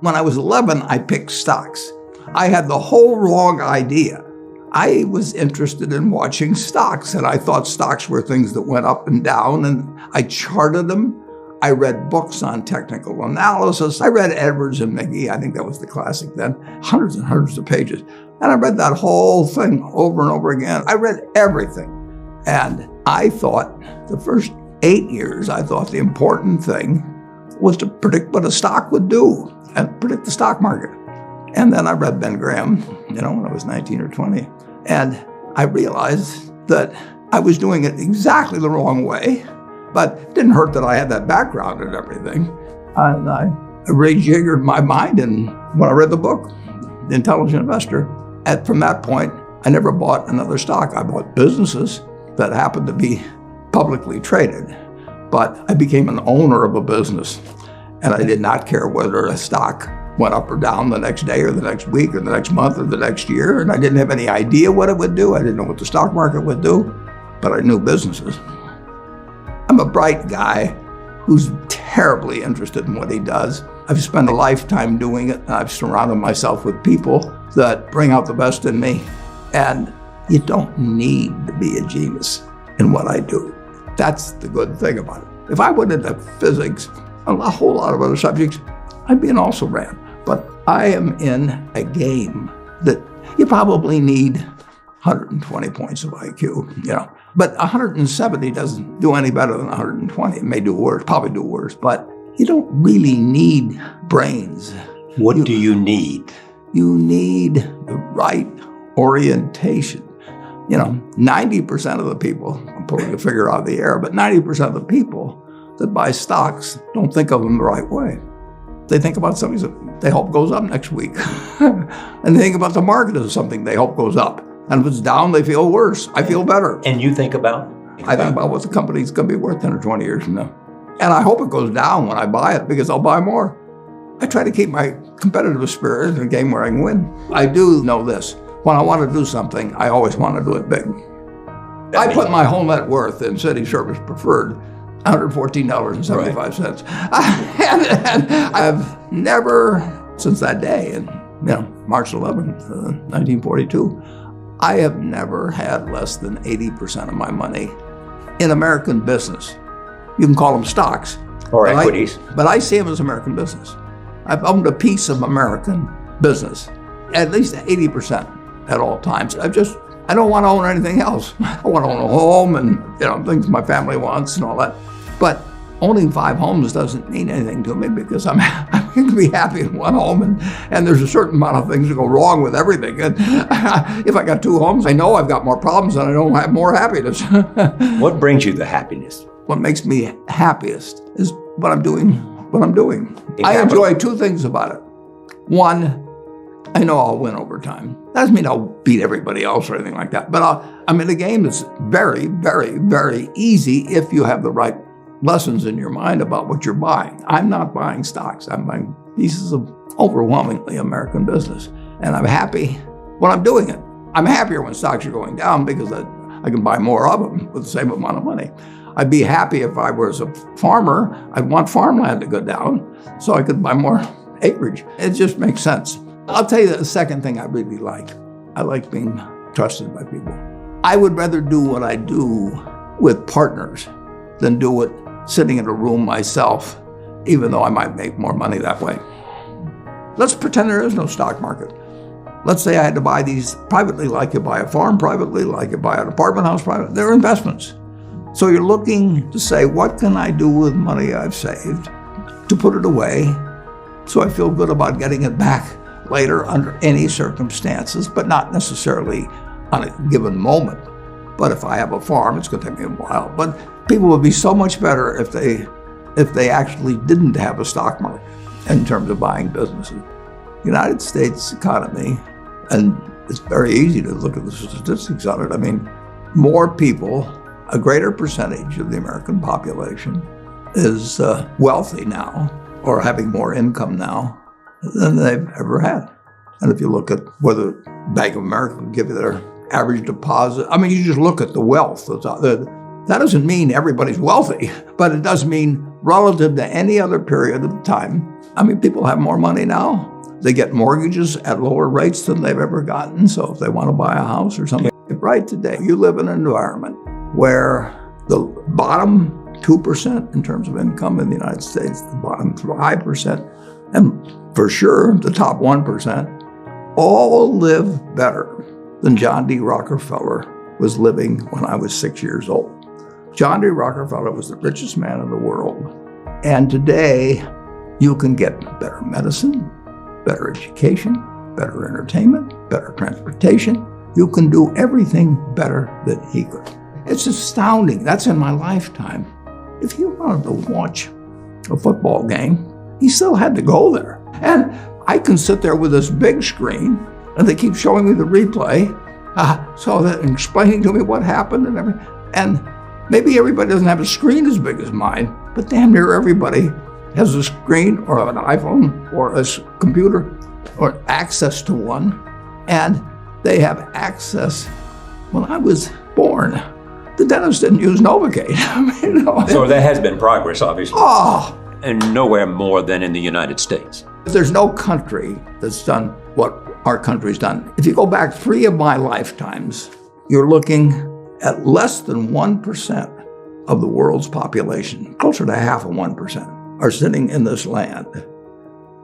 When I was 11, I picked stocks. I had the whole wrong idea. I was interested in watching stocks, and I thought stocks were things that went up and down, and I charted them. I read books on technical analysis. I read Edwards and McGee. I think that was the classic then. Hundreds and hundreds of pages. And I read that whole thing over and over again. I read everything. And I thought the first 8 years, I thought the important thing was to predict what a stock would do and predict the stock market. And then I read Ben Graham, when I was 19 or 20. And I realized that I was doing it exactly the wrong way, but it didn't hurt that I had that background and everything. And I rejiggered my mind, and when I read the book, The Intelligent Investor, and from that point, I never bought another stock. I bought businesses that happened to be publicly traded, but I became an owner of a business, and I did not care whether a stock went up or down the next day or the next week or the next month or the next year, and I didn't have any idea what it would do. I didn't know what the stock market would do, but I knew businesses. I'm a bright guy who's terribly interested in what he does. I've spent a lifetime doing it, and I've surrounded myself with people that bring out the best in me, and you don't need to be a genius in what I do. That's the good thing about it. If I went into physics, a whole lot of other subjects, I'd be an also-ran. But I am in a game that you probably need 120 points of IQ, But 170 doesn't do any better than 120. It may do worse, probably do worse, but you don't really need brains. What do you need? You need the right orientation. 90% of the people, I'm pulling a figure out of the air, but 90% of the people that buy stocks don't think of them the right way. They think about something that they hope goes up next week. And they think about the market as something they hope goes up. And if it's down, they feel worse. I feel better. And you think about? I think about what the company's going to be worth 10 or 20 years from now. And I hope it goes down when I buy it, because I'll buy more. I try to keep my competitive spirit in a game where I can win. I do know this. When I want to do something, I always want to do it big. I put my whole net worth in City Service Preferred, $114.75. Right. And I've never, since that day, in March 11th, 1942, I have never had less than 80% of my money in American business. You can call them stocks. Or equities. But I see them as American business. I've owned a piece of American business, at least 80% at all times. I don't want to own anything else. I want to own a home and things my family wants and all that. But owning 5 homes doesn't mean anything to me, because I'm going to be happy in one home, and there's a certain amount of things that go wrong with everything. And if I got 2 homes, I know I've got more problems and I don't have more happiness. What brings you the happiness? What makes me happiest is what I'm doing. I enjoy 2 things about it. One, I know I'll win over time. That doesn't mean I'll beat everybody else or anything like that. But I'm in a game that's very, very, very easy if you have the right lessons in your mind about what you're buying. I'm not buying stocks. I'm buying pieces of overwhelmingly American business. And I'm happy when I'm doing it. I'm happier when stocks are going down, because I can buy more of them with the same amount of money. I'd be happy if I was a farmer. I'd want farmland to go down so I could buy more acreage. It just makes sense. I'll tell you the second thing I really like. I like being trusted by people. I would rather do what I do with partners than do it sitting in a room myself, even though I might make more money that way. Let's pretend there is no stock market. Let's say I had to buy these privately, like you buy a farm privately, like you buy an apartment house privately. They're investments. So you're looking to say, what can I do with money I've saved to put it away so I feel good about getting it back later under any circumstances, but not necessarily on a given moment. But if I have a farm, it's going to take me a while. But people would be so much better if they actually didn't have a stock market in terms of buying businesses. The United States economy, and it's very easy to look at the statistics on it. I mean, more people, a greater percentage of the American population is wealthy now, or having more income now than they've ever had. And if you look at whether Bank of America will give you their average deposit, I mean, you just look at the wealth. The That doesn't mean everybody's wealthy, but it does mean relative to any other period of time. I mean, people have more money now. They get mortgages at lower rates than they've ever gotten. So if they want to buy a house or something, right today, you live in an environment where the bottom 2% in terms of income in the United States, the bottom 5%, and for sure the top 1%, all live better than John D. Rockefeller was living when I was 6 years old. John D. Rockefeller was the richest man in the world. And today, you can get better medicine, better education, better entertainment, better transportation. You can do everything better than he could. It's astounding. That's in my lifetime. If he wanted to watch a football game, he still had to go there. And I can sit there with this big screen, and they keep showing me the replay, so that explaining to me what happened and everything. And maybe everybody doesn't have a screen as big as mine, but damn near everybody has a screen or an iPhone or a computer or access to one. And they have access. When I was born, the dentist didn't use Novocaine. So there has been progress, obviously. Oh! And nowhere more than in the United States. There's no country that's done what our country's done. If you go back 3 of my lifetimes, you're looking at less than 1% of the world's population, closer to half of 1%, are sitting in this land.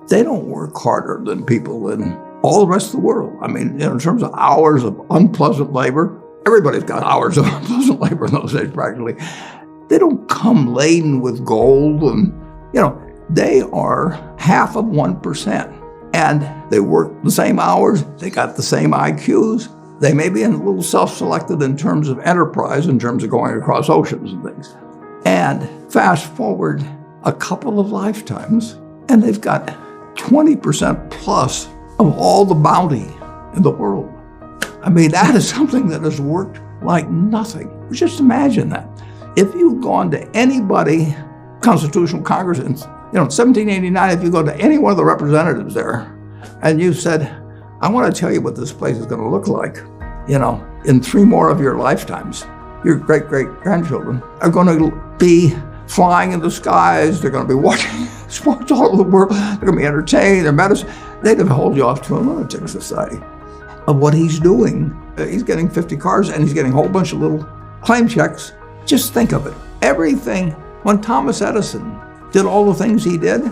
They don't work harder than people in all the rest of the world. I mean, in terms of hours of unpleasant labor, everybody's got hours of unpleasant labor in those days practically. They don't come laden with gold and, they are half of 1%. And they work the same hours, they got the same IQs. They may be a little self-selected in terms of enterprise, in terms of going across oceans and things. And fast forward a couple of lifetimes, and they've got 20% plus of all the bounty in the world. I mean, that is something that has worked like nothing. Just imagine that. If you've gone to anybody, Constitutional Congress, in 1789, if you go to any one of the representatives there, and you said, I want to tell you what this place is going to look like, in 3 more of your lifetimes, your great-great-grandchildren are going to be flying in the skies, they're going to be watching sports all over the world, they're going to be entertained, their medicine. They'd have held you off to a lunatic society of what he's doing. He's getting 50 cars and he's getting a whole bunch of little claim checks. Just think of it. Everything, when Thomas Edison did all the things he did,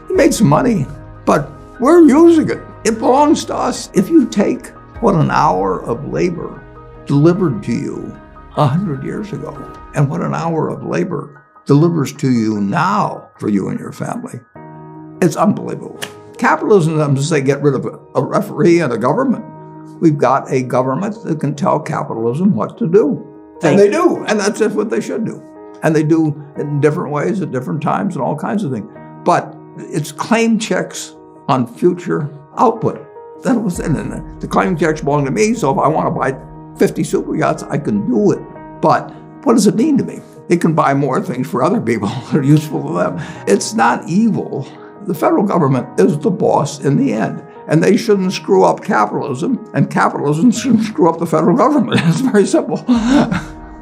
he made some money, but we're using it. It belongs to us. If you take what an hour of labor delivered to you 100 years ago and what an hour of labor delivers to you now for you and your family, it's unbelievable. Capitalism doesn't say get rid of a referee and a government. We've got a government that can tell capitalism what to do. And they do, and that's just what they should do. And they do it in different ways at different times and all kinds of things. But it's claim checks on future output. That was it. And the claim checks belong to me, so if I want to buy 50 super yachts, I can do it. But what does it mean to me? It can buy more things for other people that are useful to them. It's not evil. The federal government is the boss in the end. And they shouldn't screw up capitalism, and capitalism shouldn't screw up the federal government. It's very simple.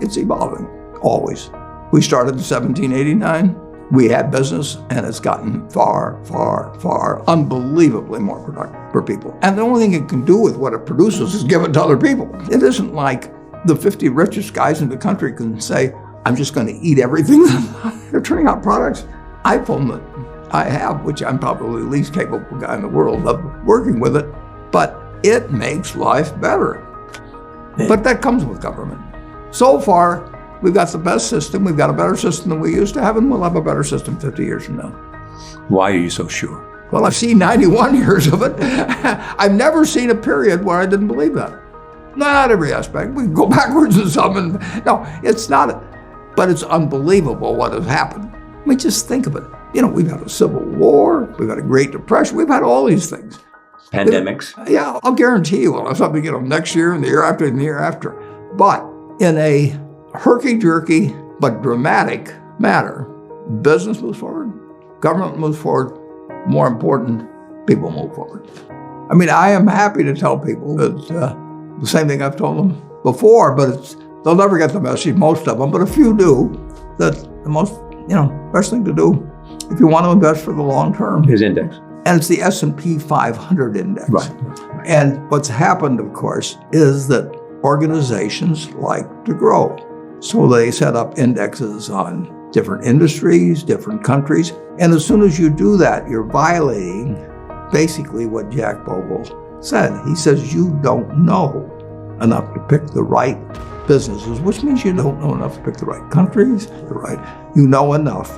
It's evolving, always. We started in 1789. We had business, and it's gotten far, far, far, unbelievably more productive for people. And the only thing it can do with what it produces is give it to other people. It isn't like the 50 richest guys in the country can say, I'm just going to eat everything. They're turning out products. iPhone that I have, which I'm probably the least capable guy in the world of working with it, but it makes life better. But that comes with government. So far, we've got the best system. We've got a better system than we used to have, and we'll have a better system 50 years from now. Why are you so sure? Well, I've seen 91 years of it. I've never seen a period where I didn't believe that. Not every aspect. We can go backwards in some, and no, it's not. But it's unbelievable what has happened. I mean, just think of it. We've had a civil war, we've had a Great Depression, we've had all these things. Pandemics. Yeah, I'll guarantee you we'll have something, next year and the year after and the year after. But in a herky-jerky but dramatic matter, business moves forward, government moves forward, more important, people move forward. I mean, I am happy to tell people that the same thing I've told them before, but it's They'll never get the message, most of them, but a few do, that the most, best thing to do if you want to invest for the long term His index. And it's the S&P 500 index. Right. And what's happened, of course, is that organizations like to grow. So they set up indexes on different industries, different countries. And as soon as you do that, you're violating basically what Jack Bogle said. He says you don't know enough to pick the right businesses, which means you don't know enough to pick the right countries, you know enough